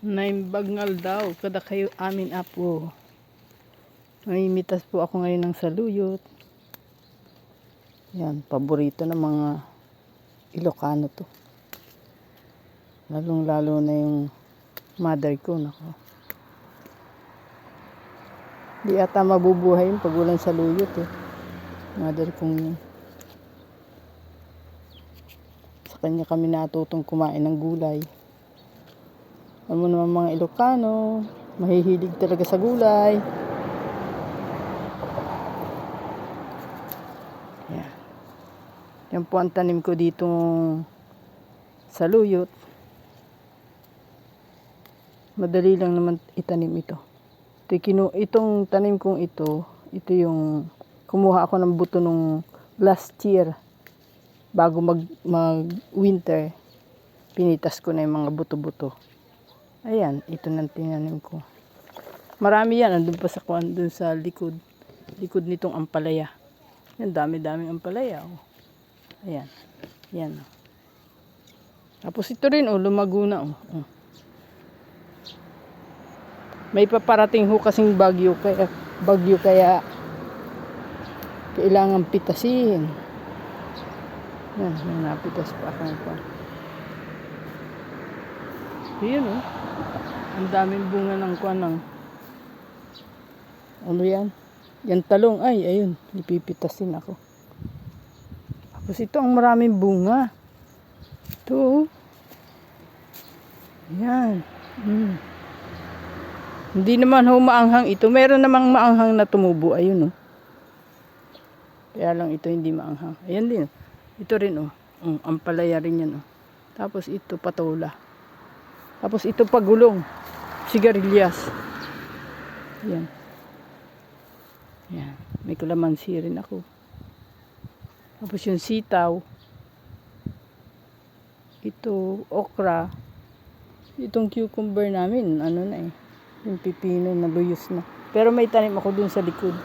Naimbagngal daw, kada kayo amin apo. Namimitas po ako ngayon ng saluyot. Yan, paborito ng mga Ilocano to. Lalong lalo na yung mother ko, nako. Di ata mabubuhay yung pag walang saluyot eh. Mother kong yun. Sa kanya kami natutong kumain ng gulay. Alam mo naman mga Ilocano, mahihilig talaga sa gulay. Yan. Yan po ang tanim ko dito saluyot. Madali lang naman itanim ito. Itong tanim kong ito yung kumuha ako ng buto nung last year. Bago mag-winter, pinitas ko na yung mga buto-buto. Ayan, ito nang tinanim ko. Marami yan, andun pa sa dun sa likod. Likod nitong ampalaya. Yan, dami-daming ampalaya. Oh. Ayan, yan. Oh. Tapos ito rin, oh, lumago na. Oh. Oh. May paparating ho kasing bagyo kaya kailangan pitasin. Yan, may napitas pa ako pa. Yun oh. Ang daming bunga ng kuwanang. Ano yan? Yan talong. Ay, ayun. Ipipitasin ako. Tapos ito ang maraming bunga. Ito oh. Yan. Hindi naman ho maanghang ito. Meron namang maanghang na tumubo. Ayun oh. Kaya lang ito hindi maanghang. Ayan din. Ito rin oh. Ampalaya rin yan oh. Tapos ito patola. Tapos ito pagulong. Sigarilyas. Yan. Yan. May kalamansi rin ako. Tapos yung sitaw. Ito okra. Itong cucumber namin. Ano na eh. Yung pipino na luyos na. Pero may tanim ako dun sa likod.